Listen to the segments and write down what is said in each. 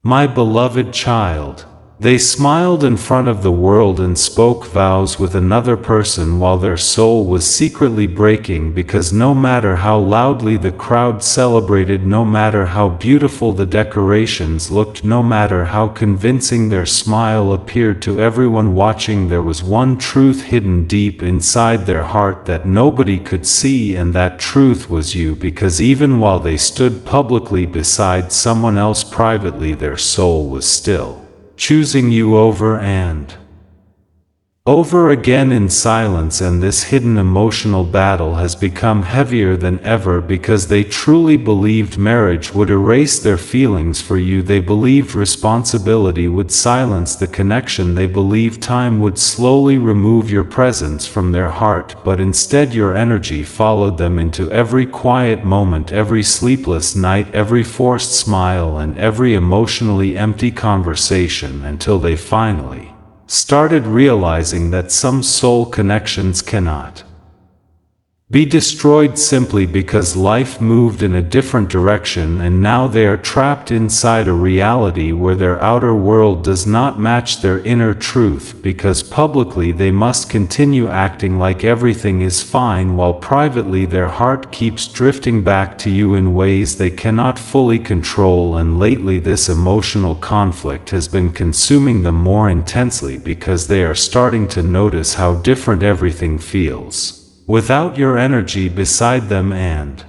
My beloved child. They smiled in front of the world and spoke vows with another person while their soul was secretly breaking, because no matter how loudly the crowd celebrated, no matter how beautiful the decorations looked, no matter how convincing their smile appeared to everyone watching, there was one truth hidden deep inside their heart that nobody could see, and that truth was you, because even while they stood publicly beside someone else privately, their soul was still choosing you over and over again in silence. And this hidden emotional battle has become heavier than ever, because they truly believed marriage would erase their feelings for you. They believed responsibility would silence the connection. They believed time would slowly remove your presence from their heart, but instead your energy followed them into every quiet moment, every sleepless night, every forced smile, and every emotionally empty conversation, until they finally started realizing that some soul connections cannot be destroyed simply because life moved in a different direction, and now they are trapped inside a reality where their outer world does not match their inner truth, because publicly they must continue acting like everything is fine, while privately their heart keeps drifting back to you in ways they cannot fully control. And lately this emotional conflict has been consuming them more intensely, because they are starting to notice how different everything feels without your energy beside them, and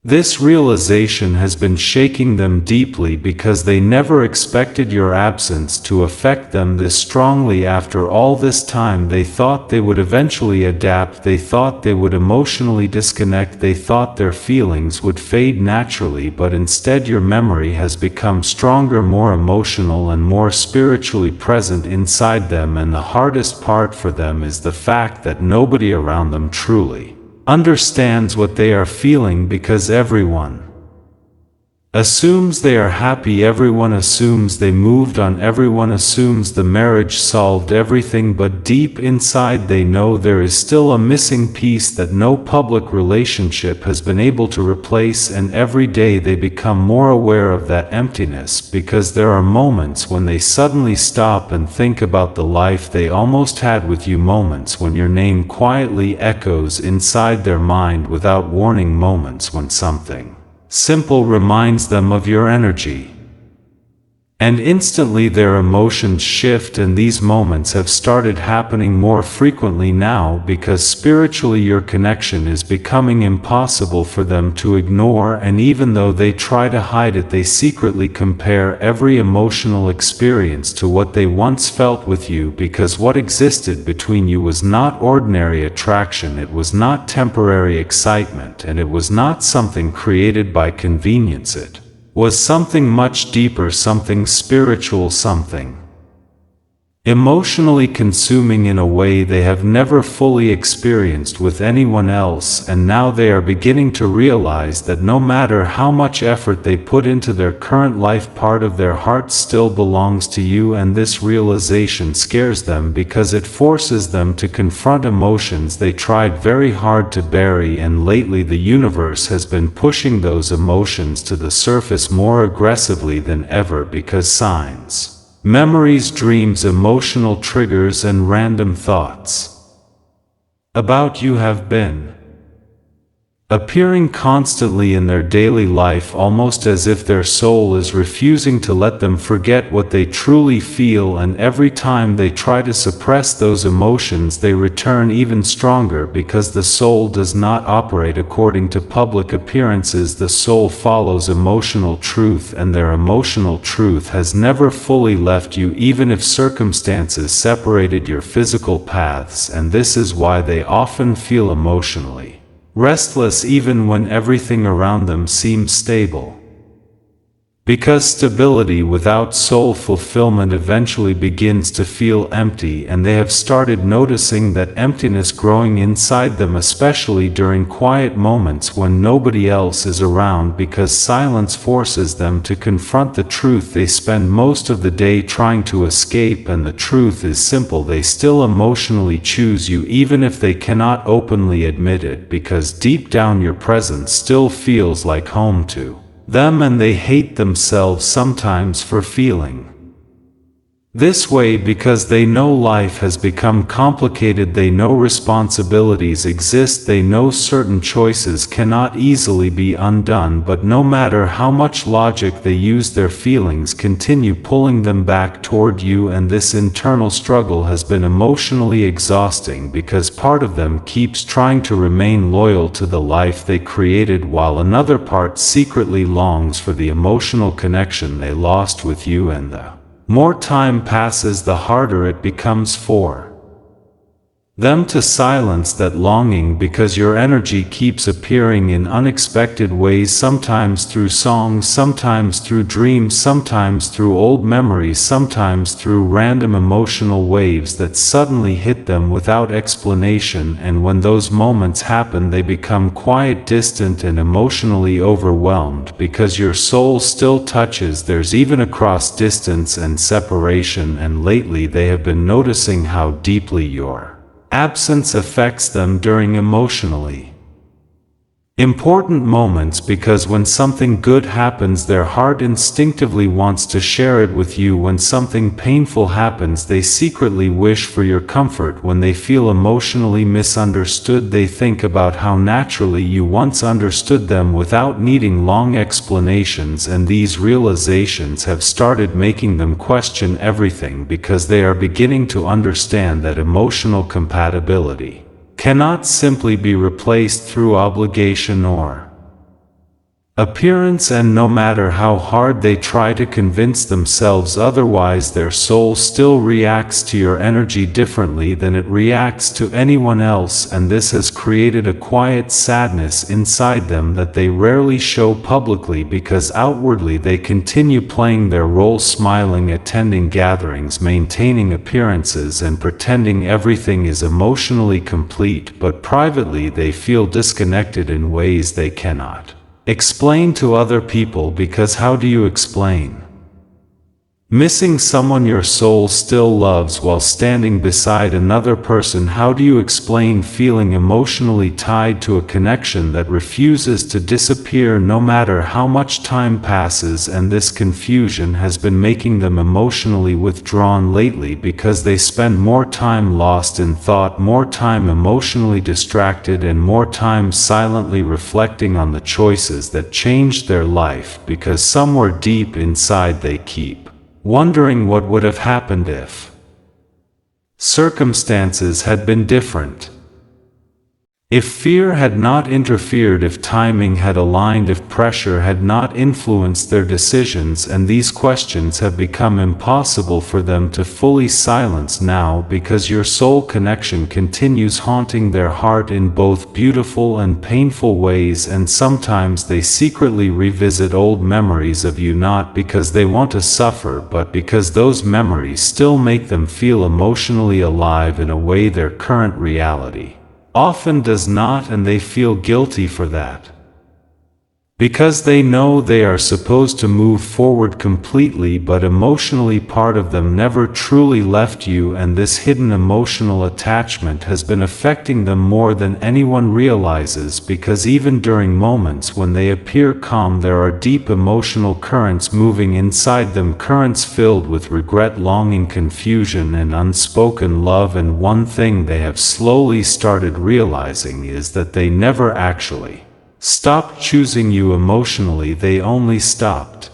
this realization has been shaking them deeply, because they never expected your absence to affect them this strongly. After all this time, they thought they would eventually adapt, they thought they would emotionally disconnect, they thought their feelings would fade naturally, but instead your memory has become stronger, more emotional, and more spiritually present inside them. And the hardest part for them is the fact that nobody around them truly understands what they are feeling, because everyone assumes they are happy, everyone assumes they moved on, everyone assumes the marriage solved everything, but deep inside they know there is still a missing piece that no public relationship has been able to replace. And every day they become more aware of that emptiness, because there are moments when they suddenly stop and think about the life they almost had with you, moments when your name quietly echoes inside their mind without warning, moments when something simple reminds them of your energy, and instantly their emotions shift. And these moments have started happening more frequently now, because spiritually your connection is becoming impossible for them to ignore, and even though they try to hide it, they secretly compare every emotional experience to what they once felt with you, because what existed between you was not ordinary attraction, it was not temporary excitement, and it was not something created by convenience. It was something much deeper, something spiritual, something emotionally consuming in a way they have never fully experienced with anyone else. And now they are beginning to realize that no matter how much effort they put into their current life, part of their heart still belongs to you. And this realization scares them, because it forces them to confront emotions they tried very hard to bury. And lately the universe has been pushing those emotions to the surface more aggressively than ever, because signs, memories, dreams, emotional triggers, and random thoughts about you have been appearing constantly in their daily life, almost as if their soul is refusing to let them forget what they truly feel. And every time they try to suppress those emotions, they return even stronger, because the soul does not operate according to public appearances. The soul follows emotional truth, and their emotional truth has never fully left you, even if circumstances separated your physical paths. And this is why they often feel emotionally restless even when everything around them seems stable, because stability without soul fulfillment eventually begins to feel empty. And they have started noticing that emptiness growing inside them, especially during quiet moments when nobody else is around, because silence forces them to confront the truth they spend most of the day trying to escape. And the truth is simple: they still emotionally choose you, even if they cannot openly admit it, because deep down your presence still feels like home to them and they hate themselves sometimes for feeling this way because they know life has become complicated, they know responsibilities exist, they know certain choices cannot easily be undone, but no matter how much logic they use, their feelings continue pulling them back toward you, and this internal struggle has been emotionally exhausting because part of them keeps trying to remain loyal to the life they created while another part secretly longs for the emotional connection they lost with you, and the more time passes, the harder it becomes for them to silence that longing because your energy keeps appearing in unexpected ways, sometimes through songs, sometimes through dreams, sometimes through old memories, sometimes through random emotional waves that suddenly hit them without explanation, and when those moments happen they become quiet, distant, and emotionally overwhelmed because your soul still touches theirs even across distance and separation, and lately they have been noticing how deeply your absence affects them during emotionally important moments, because when something good happens their heart instinctively wants to share it with you. When something painful happens they secretly wish for your comfort. When they feel emotionally misunderstood they think about how naturally you once understood them without needing long explanations, and these realizations have started making them question everything because they are beginning to understand that emotional compatibility cannot simply be replaced through obligation or appearance, and no matter how hard they try to convince themselves otherwise, their soul still reacts to your energy differently than it reacts to anyone else, and this has created a quiet sadness inside them that they rarely show publicly because outwardly they continue playing their role, smiling, attending gatherings, maintaining appearances, and pretending everything is emotionally complete, but privately they feel disconnected in ways they cannot explain to other people, because how do you explain missing someone your soul still loves while standing beside another person? How do you explain feeling emotionally tied to a connection that refuses to disappear no matter how much time passes? And this confusion has been making them emotionally withdrawn lately because they spend more time lost in thought, more time emotionally distracted, and more time silently reflecting on the choices that changed their life, because somewhere deep inside they keep wondering what would have happened if circumstances had been different. If fear had not interfered, if timing had aligned, if pressure had not influenced their decisions, and these questions have become impossible for them to fully silence now because your soul connection continues haunting their heart in both beautiful and painful ways, and sometimes they secretly revisit old memories of you, not because they want to suffer but because those memories still make them feel emotionally alive in a way their current reality often does not, and they feel guilty for that because they know they are supposed to move forward completely, but emotionally part of them never truly left you, and this hidden emotional attachment has been affecting them more than anyone realizes, because even during moments when they appear calm there are deep emotional currents moving inside them, currents filled with regret, longing, confusion, and unspoken love. And one thing they have slowly started realizing is that they never actually stopped choosing you emotionally, they only stopped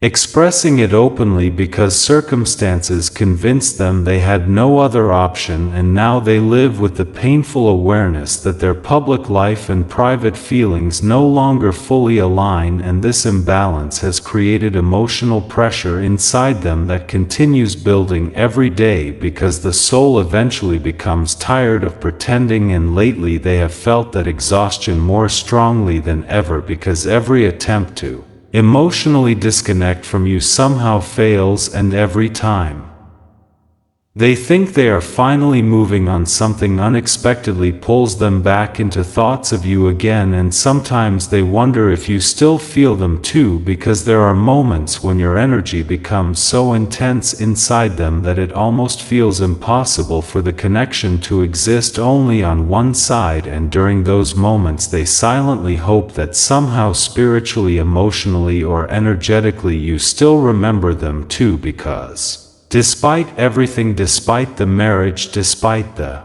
expressing it openly because circumstances convinced them they had no other option, and now they live with the painful awareness that their public life and private feelings no longer fully align, and this imbalance has created emotional pressure inside them that continues building every day because the soul eventually becomes tired of pretending, and lately they have felt that exhaustion more strongly than ever because every attempt to emotionally disconnect from you somehow fails, and every time They think they are finally moving on. Something unexpectedly pulls them back into thoughts of you again, and sometimes they wonder if you still feel them too, because there are moments when your energy becomes so intense inside them that it almost feels impossible for the connection to exist only on one side, and during those moments they silently hope that somehow spiritually, emotionally, or energetically you still remember them too, because despite everything, despite the marriage, despite the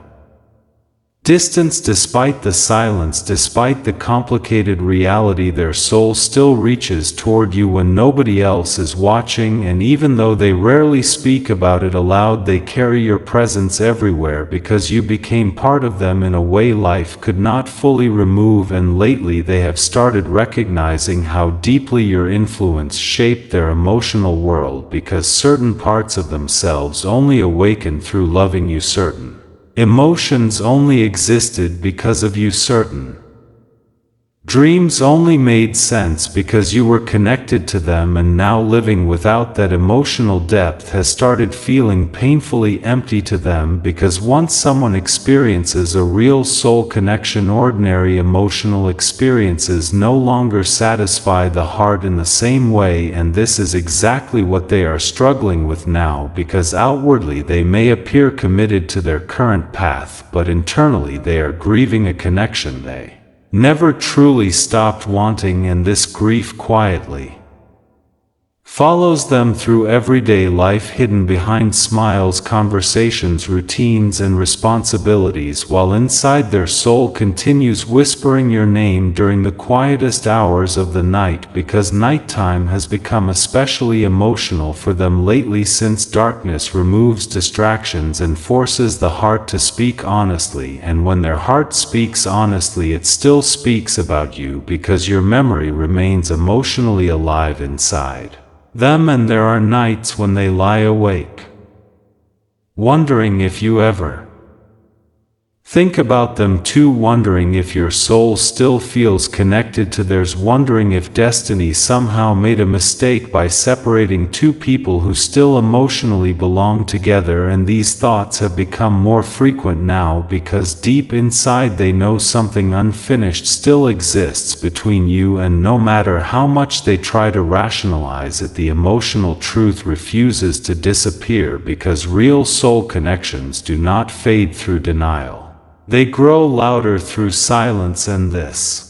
distance, despite the silence, despite the complicated reality, their soul still reaches toward you when nobody else is watching, and even though they rarely speak about it aloud, they carry your presence everywhere because you became part of them in a way life could not fully remove. And lately they have started recognizing how deeply your influence shaped their emotional world, because certain parts of themselves only awakened through loving you. Certain emotions only existed because of you. Certain dreams only made sense because you were connected to them, and now living without that emotional depth has started feeling painfully empty to them, because once someone experiences a real soul connection, ordinary emotional experiences no longer satisfy the heart in the same way, and this is exactly what they are struggling with now, because outwardly they may appear committed to their current path, but internally they are grieving a connection they never truly stopped wanting, and this grief quietly follows them through everyday life, hidden behind smiles, conversations, routines, and responsibilities, while inside their soul continues whispering your name during the quietest hours of the night, because nighttime has become especially emotional for them lately, since darkness removes distractions and forces the heart to speak honestly. And when their heart speaks honestly, it still speaks about you, because your memory remains emotionally alive inside them, and there are nights when they lie awake, wondering if you ever think about them too, wondering if your soul still feels connected to theirs, wondering if destiny somehow made a mistake by separating two people who still emotionally belong together. And these thoughts have become more frequent now, because deep inside they know something unfinished still exists between you, and no matter how much they try to rationalize it, the emotional truth refuses to disappear, because real soul connections do not fade through denial. They grow louder through silence, and this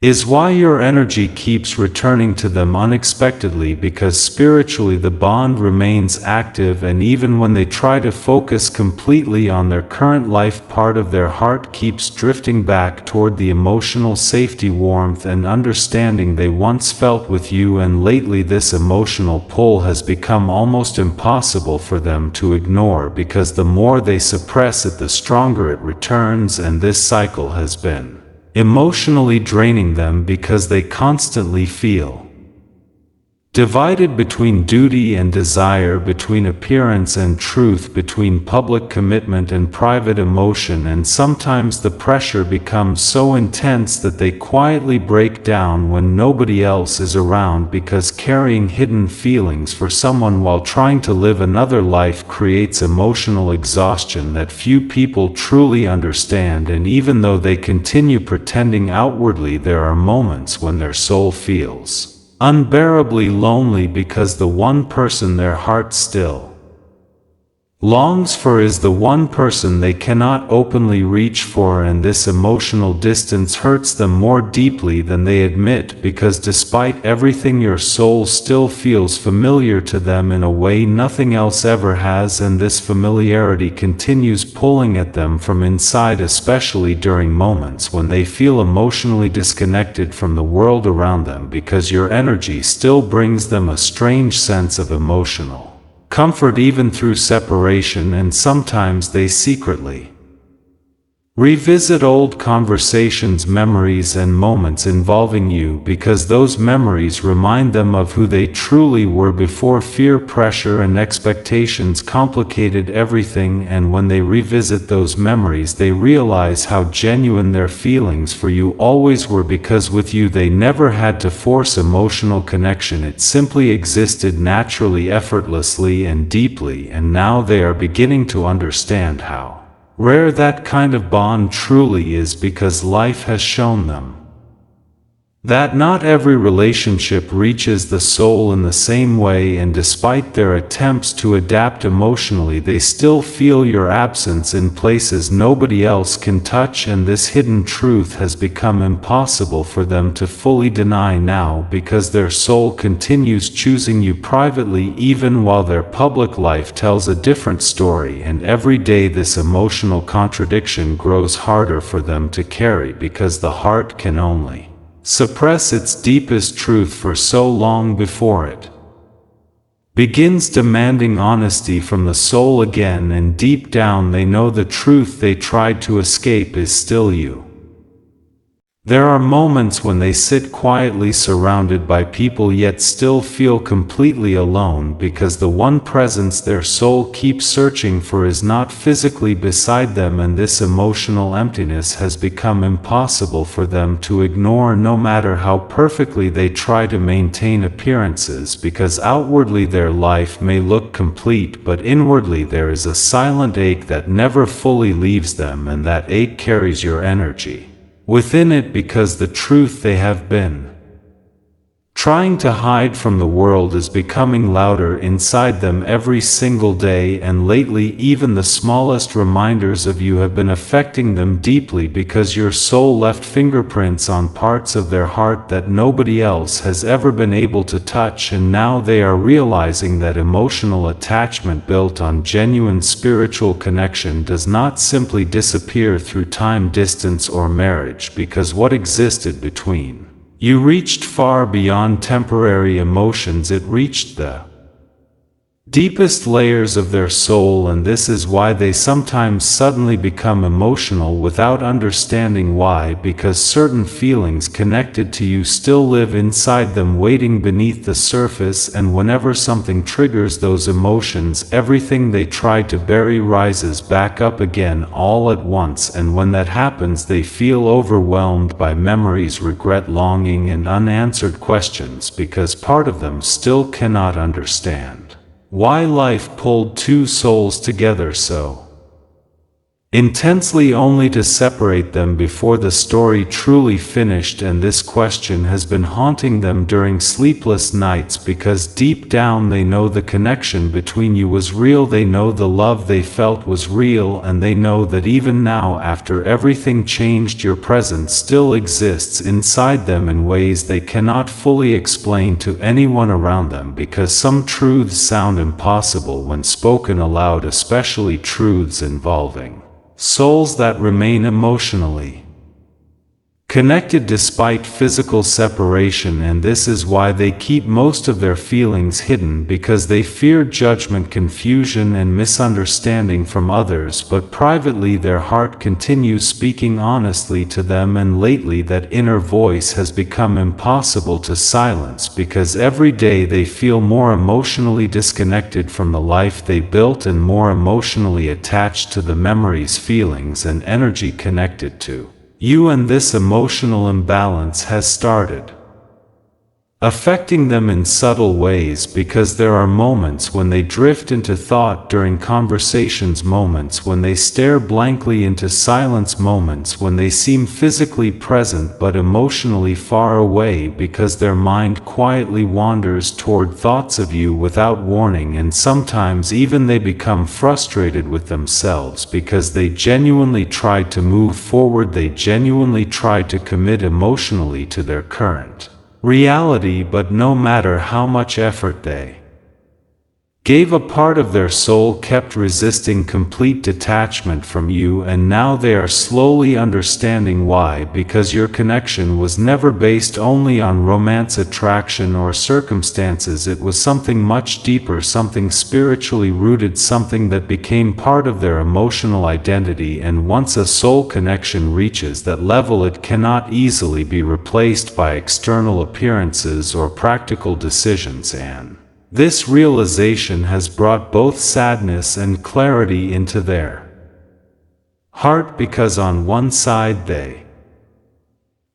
is why your energy keeps returning to them unexpectedly, because spiritually the bond remains active, and even when they try to focus completely on their current life, part of their heart keeps drifting back toward the emotional safety, warmth, and understanding they once felt with you. And lately this emotional pull has become almost impossible for them to ignore, because the more they suppress it, the stronger it returns, and this cycle has been emotionally draining them, because they constantly feel divided between duty and desire, between appearance and truth, between public commitment and private emotion, and sometimes the pressure becomes so intense that they quietly break down when nobody else is around, because carrying hidden feelings for someone while trying to live another life creates emotional exhaustion that few people truly understand. And even though they continue pretending outwardly, there are moments when their soul feels unbearably lonely, because the one person their heart still longs for is the one person they cannot openly reach for, and this emotional distance hurts them more deeply than they admit, because despite everything your soul still feels familiar to them in a way nothing else ever has, and this familiarity continues pulling at them from inside, especially during moments when they feel emotionally disconnected from the world around them, because your energy still brings them a strange sense of emotional comfort even through separation. And sometimes they secretly Revisit old conversations, memories, and moments involving you because those memories remind them of who they truly were before fear, pressure, and expectations complicated everything. And when they revisit those memories, they realize how genuine their feelings for you always were, because with you they never had to force emotional connection. It simply existed naturally, effortlessly, and deeply. And now they are beginning to understand how rare that kind of bond truly is, because life has shown them that not every relationship reaches the soul in the same way, and despite their attempts to adapt emotionally, they still feel your absence in places nobody else can touch. And this hidden truth has become impossible for them to fully deny now, because their soul continues choosing you privately even while their public life tells a different story. And every day this emotional contradiction grows harder for them to carry, because the heart can only suppress its deepest truth for so long before it begins demanding honesty from the soul again. And deep down they know the truth they tried to escape is still you. There are moments when they sit quietly surrounded by people yet still feel completely alone, because the one presence their soul keeps searching for is not physically beside them, and this emotional emptiness has become impossible for them to ignore, no matter how perfectly they try to maintain appearances, because outwardly their life may look complete, but inwardly there is a silent ache that never fully leaves them, and that ache carries your energy within it, because the truth they have been trying to hide from the world is becoming louder inside them every single day. And lately even the smallest reminders of you have been affecting them deeply, because your soul left fingerprints on parts of their heart that nobody else has ever been able to touch. And now they are realizing that emotional attachment built on genuine spiritual connection does not simply disappear through time, distance, or marriage, because what existed between you reached far beyond temporary emotions. It reached the deepest layers of their soul, and this is why they sometimes suddenly become emotional without understanding why, because certain feelings connected to you still live inside them, waiting beneath the surface. And whenever something triggers those emotions, everything they tried to bury rises back up again all at once. And when that happens, they feel overwhelmed by memories, regret, longing, and unanswered questions, because part of them still cannot understand why life pulled two souls together so intensely, only to separate them before the story truly finished. And this question has been haunting them during sleepless nights, because deep down they know the connection between you was real. They know the love they felt was real, and they know that even now, after everything changed, your presence still exists inside them in ways they cannot fully explain to anyone around them, because some truths sound impossible when spoken aloud, especially truths involving souls that remain emotionally connected despite physical separation. And this is why they keep most of their feelings hidden, because they fear judgment, confusion, and misunderstanding from others. But privately their heart continues speaking honestly to them, and lately that inner voice has become impossible to silence, because every day they feel more emotionally disconnected from the life they built, and more emotionally attached to the memories, feelings, and energy connected to you. And this emotional imbalance has started affecting them in subtle ways, because there are moments when they drift into thought during conversations, moments when they stare blankly into silence, moments when they seem physically present but emotionally far away, because their mind quietly wanders toward thoughts of you without warning. And sometimes even they become frustrated with themselves, because they genuinely tried to move forward, they genuinely tried to commit emotionally to their current reality, but no matter how much effort they gave a part of their soul kept resisting complete detachment from you, and now they are slowly understanding why, because your connection was never based only on romance, attraction, or circumstances. It was something much deeper, something spiritually rooted, something that became part of their emotional identity, and once a soul connection reaches that level, it cannot easily be replaced by external appearances or practical decisions, and this realization has brought both sadness and clarity into their heart, because on one side they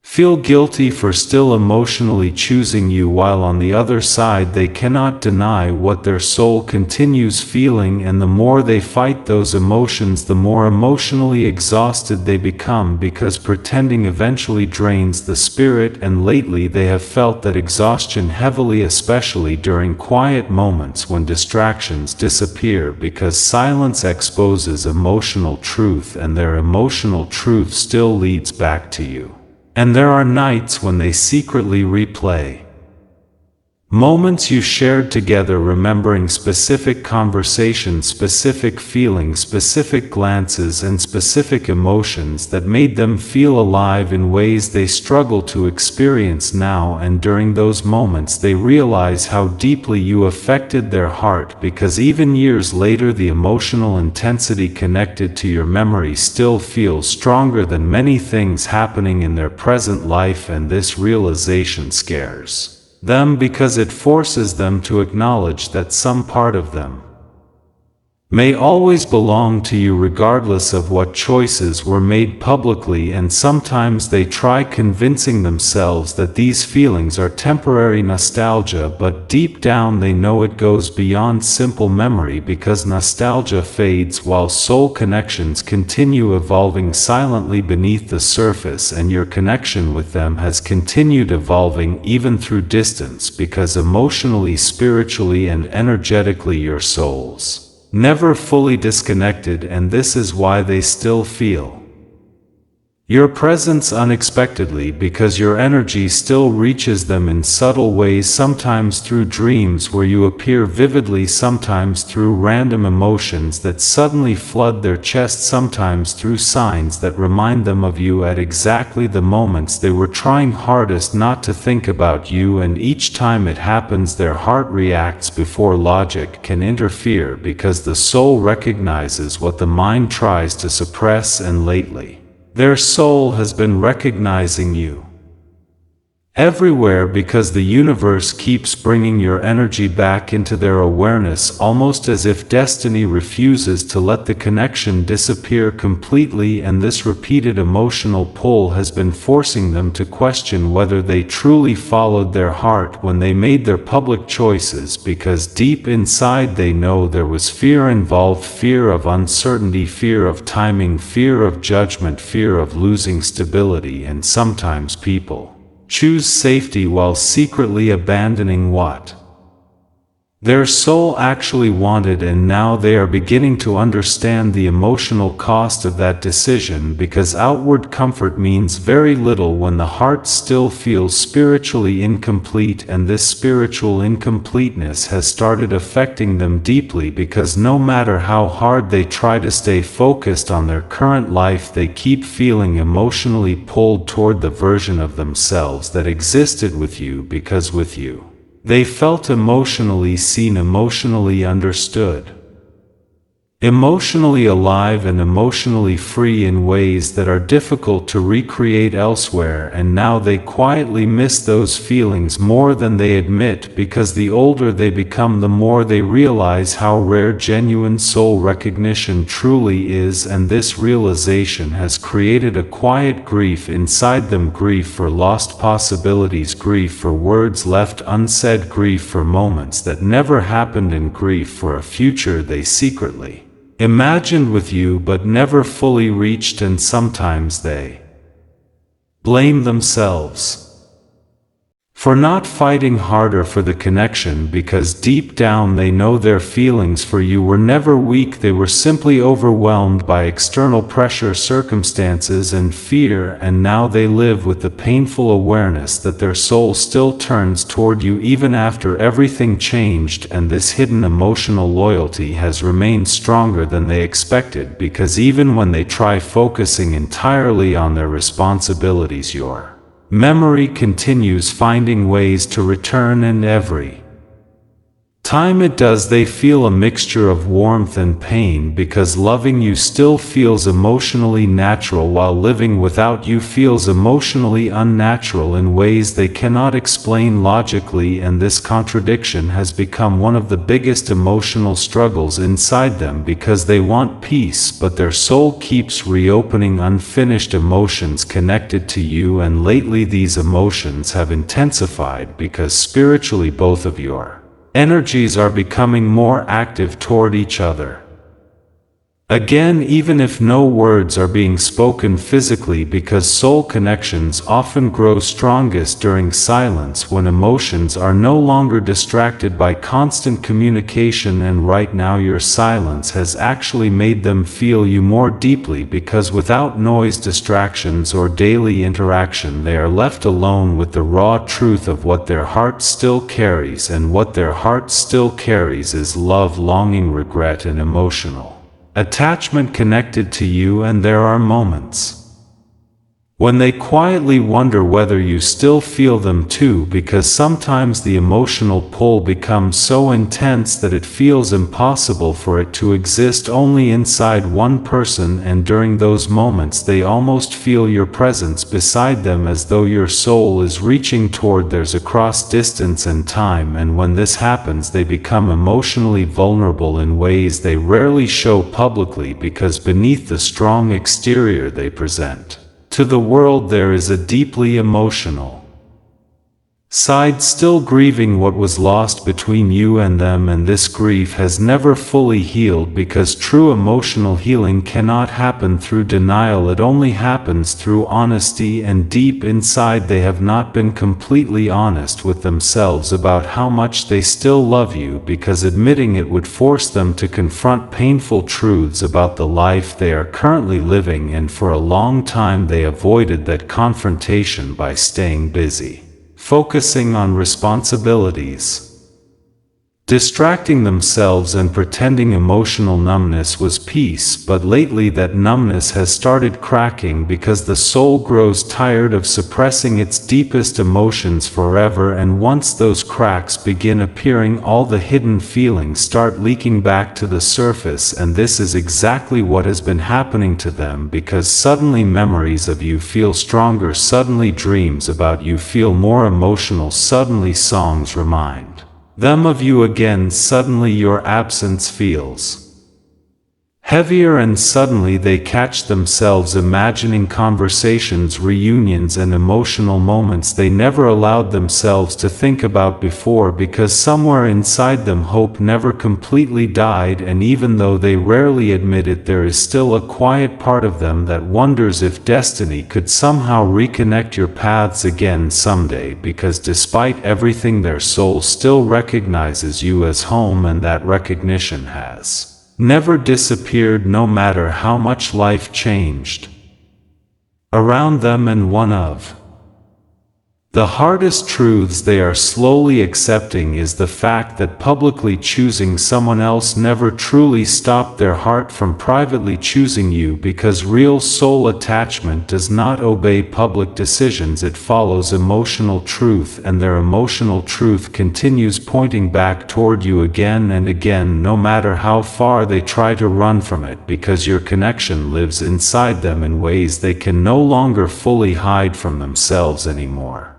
feel guilty for still emotionally choosing you, while on the other side they cannot deny what their soul continues feeling, and the more they fight those emotions, the more emotionally exhausted they become, because pretending eventually drains the spirit. And lately they have felt that exhaustion heavily, especially during quiet moments when distractions disappear, because silence exposes emotional truth, and their emotional truth still leads back to you. And there are nights when they secretly replay moments you shared together, remembering specific conversations, specific feelings, specific glances, and specific emotions that made them feel alive in ways they struggle to experience now. And during those moments they realize how deeply you affected their heart, because even years later the emotional intensity connected to your memory still feels stronger than many things happening in their present life. And this realization scares them, because it forces them to acknowledge that some part of them may always belong to you, regardless of what choices were made publicly. And sometimes they try convincing themselves that these feelings are temporary nostalgia, but deep down they know it goes beyond simple memory, because nostalgia fades while soul connections continue evolving silently beneath the surface, and your connection with them has continued evolving even through distance, because emotionally, spiritually, and energetically your souls never fully disconnected, and this is why they still feel your presence unexpectedly, because your energy still reaches them in subtle ways, sometimes through dreams where you appear vividly, sometimes through random emotions that suddenly flood their chest, sometimes through signs that remind them of you at exactly the moments they were trying hardest not to think about you. And each time it happens, their heart reacts before logic can interfere, because the soul recognizes what the mind tries to suppress. And lately their soul has been recognizing you everywhere, because the universe keeps bringing your energy back into their awareness, almost as if destiny refuses to let the connection disappear completely. And this repeated emotional pull has been forcing them to question whether they truly followed their heart when they made their public choices, because deep inside they know there was fear involved, fear of uncertainty, fear of timing, fear of judgment, fear of losing stability. And sometimes people choose safety while secretly abandoning what their soul actually wanted, and now they are beginning to understand the emotional cost of that decision, because outward comfort means very little when the heart still feels spiritually incomplete. And this spiritual incompleteness has started affecting them deeply, because no matter how hard they try to stay focused on their current life, they keep feeling emotionally pulled toward the version of themselves that existed with you, because with you they felt emotionally seen, emotionally understood, emotionally alive, and emotionally free in ways that are difficult to recreate elsewhere. And now they quietly miss those feelings more than they admit, because the older they become, the more they realize how rare genuine soul recognition truly is. And this realization has created a quiet grief inside them, grief for lost possibilities, grief for words left unsaid, grief for moments that never happened, and grief for a future they secretly imagined with you but never fully reached. And sometimes they blame themselves For not fighting harder for the connection because deep down they know their feelings for you were never weak, they were simply overwhelmed by external pressure, circumstances and fear, and now they live with the painful awareness that their soul still turns toward you even after everything changed, and this hidden emotional loyalty has remained stronger than they expected, because even when they try focusing entirely on their responsibilities, your memory continues finding ways to return, and every time it does they feel a mixture of warmth and pain, because loving you still feels emotionally natural while living without you feels emotionally unnatural in ways they cannot explain logically, and this contradiction has become one of the biggest emotional struggles inside them, because they want peace but their soul keeps reopening unfinished emotions connected to you, and lately these emotions have intensified because spiritually both of your energies are becoming more active toward each other. Again, even if no words are being spoken physically, because soul connections often grow strongest during silence when emotions are no longer distracted by constant communication, and right now your silence has actually made them feel you more deeply, because without noise, distractions or daily interaction they are left alone with the raw truth of what their heart still carries, and what their heart still carries is love, longing, regret and emotional attachment connected to you. And there are moments when they quietly wonder whether you still feel them too, because sometimes the emotional pull becomes so intense that it feels impossible for it to exist only inside one person, and during those moments they almost feel your presence beside them, as though your soul is reaching toward theirs across distance and time. And when this happens they become emotionally vulnerable in ways they rarely show publicly, because beneath the strong exterior they present to the world there is a deeply emotional side, still grieving what was lost between you and them, and this grief has never fully healed, because true emotional healing cannot happen through denial, it only happens through honesty, and deep inside they have not been completely honest with themselves about how much they still love you, because admitting it would force them to confront painful truths about the life they are currently living, and for a long time they avoided that confrontation by staying busy, focusing on responsibilities, distracting themselves and pretending emotional numbness was peace. But lately that numbness has started cracking, because the soul grows tired of suppressing its deepest emotions forever, and once those cracks begin appearing, all the hidden feelings start leaking back to the surface, and this is exactly what has been happening to them, because suddenly memories of you feel stronger, suddenly dreams about you feel more emotional, suddenly songs remind them of you again, suddenly your absence feels heavier, and suddenly they catch themselves imagining conversations, reunions and emotional moments they never allowed themselves to think about before, because somewhere inside them hope never completely died, and even though they rarely admit it, there is still a quiet part of them that wonders if destiny could somehow reconnect your paths again someday, because despite everything their soul still recognizes you as home, and that recognition has never disappeared, no matter how much life changed around them. And one of the hardest truths they are slowly accepting is the fact that publicly choosing someone else never truly stopped their heart from privately choosing you, because real soul attachment does not obey public decisions, it follows emotional truth, and their emotional truth continues pointing back toward you again and again, no matter how far they try to run from it, because your connection lives inside them in ways they can no longer fully hide from themselves anymore.